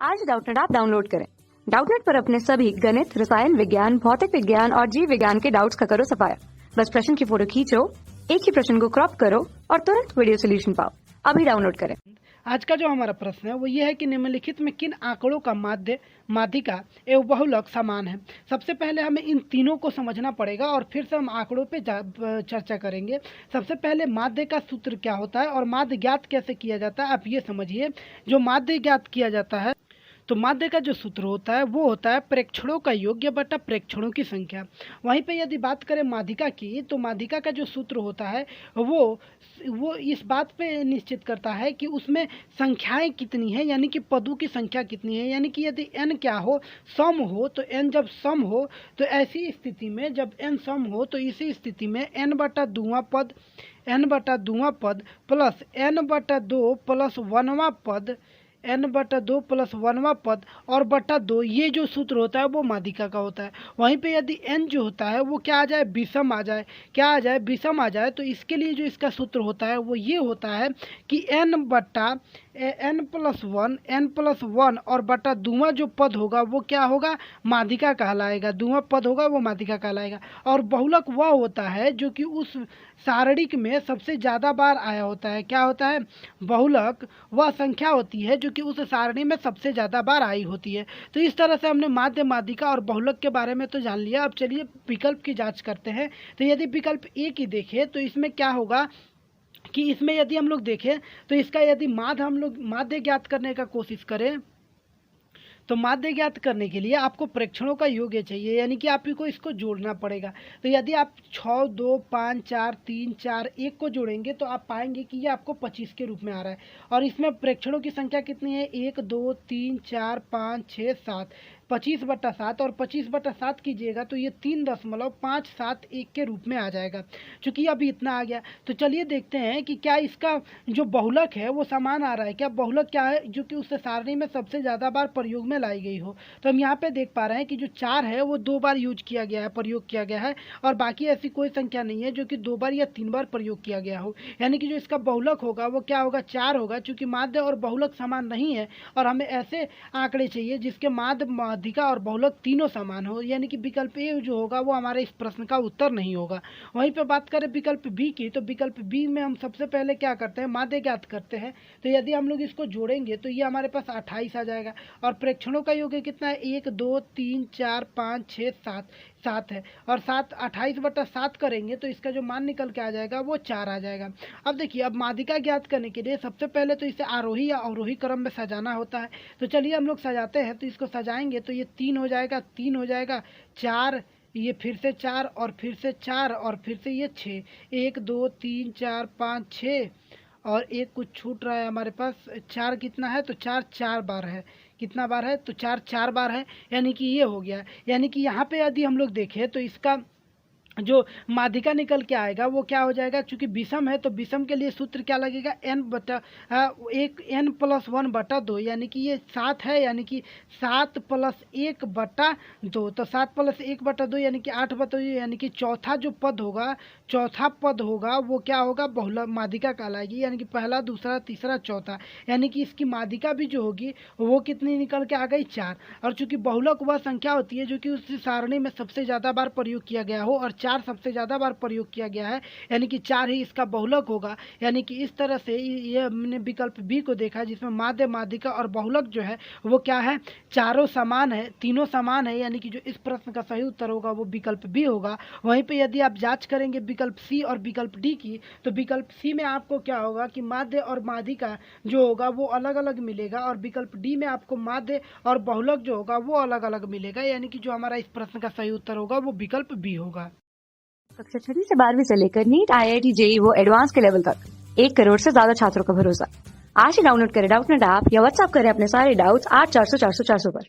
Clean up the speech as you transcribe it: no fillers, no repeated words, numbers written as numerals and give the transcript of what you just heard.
आज Doubtnut app download करें। Doubtnut पर अपने सभी गणित, रसायन विज्ञान, भौतिक विज्ञान और जीव विज्ञान के डाउट्स का करो सफाया। बस प्रश्न की फोटो खींचो, एक ही प्रश्न को क्रॉप करो और तुरंत वीडियो सोल्यूशन पाओ। अभी डाउनलोड करें। आज का जो हमारा प्रश्न है वो ये है कि निम्नलिखित में किन आंकड़ों का माध्य, माध्यिका एवं बहुलक समान है। सबसे पहले हमें इन तीनों को समझना पड़ेगा और फिर से हम आंकड़ों पे चर्चा करेंगे। सबसे पहले माध्य का सूत्र क्या होता है और माध्य ज्ञात कैसे किया जाता है, आप ये समझिए। जो माध्य ज्ञात किया जाता है तो माध्य का जो सूत्र होता है वो होता है प्रेक्षणों का योग्य बटा प्रेक्षणों की संख्या। वहीं पे यदि बात करें माध्यिका की तो माध्यिका का जो सूत्र होता है वो इस बात पे निश्चित करता है कि उसमें संख्याएं कितनी है, यानी कि पदों की संख्या कितनी है। यानी कि यदि n क्या हो, सम हो, तो n जब सम हो तो ऐसी स्थिति में जब n सम हो तो इसी स्थिति में n बटा दूसरा पद प्लस n बटा 2 प्लस 1वां पद, n बटा 2 प्लस 1वां पद और बटा 2, ये जो सूत्र होता है वो माध्यिका का होता है। वहीं पे यदि n जो होता है वो क्या आ जाए, विषम आ जाए। क्या आ जाए, विषम आ जाए। तो इसके लिए जो इसका सूत्र होता है वो ये होता है कि n बटा n प्लस 1 और बटा दूसरा जो पद होगा वो क्या होगा, माध्यिका कहलाएगा। दूसरा पद होगा वो माध्यिका कहलाएगा। और बहुलक वह होता है जो कि उस सारणिक में सबसे ज़्यादा बार आया होता है। क्या होता है, बहुलक वह संख्या होती है जो कि उस सारणी में सबसे ज़्यादा बार आई होती है। तो इस तरह से हमने माध्य, माध्यिका और बहुलक के बारे में तो जान लिया। अब चलिए विकल्प की जांच करते हैं। तो यदि विकल्प ए की देखें तो इसमें क्या होगा कि इसमें यदि हम लोग देखें तो इसका यदि हम लोग माध्य ज्ञात करने का कोशिश करें तो माध्य ज्ञात करने के लिए आपको प्रेक्षणों का योग्य चाहिए, यानी कि आपको इसको जोड़ना पड़ेगा। तो यदि आप 6, 2, 5, 4, 3, 4, 1 को जोड़ेंगे तो आप पाएंगे कि ये आपको 25 के रूप में आ रहा है। और इसमें प्रेक्षणों की संख्या कितनी है, 1, 2, 3, 4, 5, 6, 7, 25 बटा 7 और 25 बटा 7 कीजिएगा तो ये 3.571 के रूप में आ जाएगा। चूँकि अभी इतना आ गया तो चलिए देखते हैं कि क्या इसका जो बहुलक है वो समान आ रहा है। क्या बहुलक क्या है जो कि उस सारणी में सबसे ज़्यादा बार प्रयोग में लाई गई हो। तो हम यहाँ पे देख पा रहे हैं कि जो 4 है वो 2 बार यूज किया गया है, प्रयोग किया गया है, और बाकी ऐसी कोई संख्या नहीं है जो कि 2 बार या 3 बार प्रयोग किया गया हो। यानी कि जो इसका बहुलक होगा वो क्या होगा, 4 होगा। चूँकि माध्य और बहुलक समान नहीं है और हमें ऐसे आंकड़े चाहिए जिसके माध्य, माध्यिका और बहुलक तीनों समान हो। यानी कि विकल्प ए जो होगा वो हमारे इस प्रश्न का उत्तर नहीं होगा। वहीं पे बात करें विकल्प बी की तो विकल्प बी में हम सबसे पहले क्या करते हैं, माध्य ज्ञात करते हैं। तो यदि हम लोग इसको जोड़ेंगे तो ये हमारे पास 28 आ जाएगा। और प्रेक्षणों का योग कितना है, 1, 2, 3, 4, 5, 6, 7 है। और 28 बटा 7 करेंगे तो इसका जो मान निकल के आ जाएगा वो 4 आ जाएगा। अब देखिए, अब माध्यिका ज्ञात करने के लिए सबसे पहले तो इसे आरोही या अवरोही क्रम में सजाना होता है। तो चलिए हम लोग सजाते हैं। तो इसको सजाएंगे तो ये 3 हो जाएगा, 3 हो जाएगा, 4, ये फिर से 4 और फिर से 4 और फिर से ये 6, 1, 2, 3, 4, 5, 6 और एक कुछ छूट रहा है हमारे पास। 4 कितना है, तो 4 4 बार है। कितना बार है, तो 4 4 बार है। यानी कि ये हो गया। यानी कि यहाँ पे यदि हम लोग देखें तो इसका जो माध्यिका निकल के आएगा वो क्या हो जाएगा, क्योंकि विषम है तो विषम के लिए सूत्र क्या लगेगा, n बटा 1 n प्लस 1 बटा 2। यानी कि ये 7 है, यानी कि 7 प्लस 1 बटा 2। तो 7 प्लस 1 बटा 2 यानी कि 8 बटा 2। यानी कि चौथा जो पद होगा, चौथा पद होगा वो क्या होगा, बहुलक माध्यिका कहलाएगी। यानी कि पहला, दूसरा, तीसरा, चौथा। यानी कि इसकी माध्यिका भी जो होगी वो कितनी निकल के आ गई, 4। और चूंकि बहुलक वह संख्या होती है जो कि उस सारणी में सबसे ज़्यादा बार प्रयोग किया गया हो और 4 सबसे ज़्यादा बार प्रयोग किया गया है, यानी कि 4 ही इसका बहुलक होगा। यानी कि इस तरह से ये हमने विकल्प बी को देखा जिसमें माध्य, माध्यिका और बहुलक जो है वो क्या है, चारों समान है, तीनों समान है। यानी कि जो इस प्रश्न का सही उत्तर होगा वो विकल्प बी होगा। वहीं पे यदि आप जांच करेंगे विकल्प सी और विकल्प डी की तो विकल्प सी में आपको क्या होगा कि माध्य और माध्यिका जो होगा वो अलग अलग मिलेगा और विकल्प डी में आपको माध्य और बहुलक जो होगा वो अलग अलग मिलेगा। यानी कि जो हमारा इस प्रश्न का सही उत्तर होगा वो विकल्प बी होगा। कक्षा 6 से 12वीं से लेकर नीट, IIT, JEE वो एडवांस के लेवल तक 1 करोड़ से ज्यादा छात्रों का भरोसा। आज ही डाउनलोड करें डाउटनेट ऐप या व्हाट्सएप करें अपने सारे डाउट्स 8400 400 400 पर।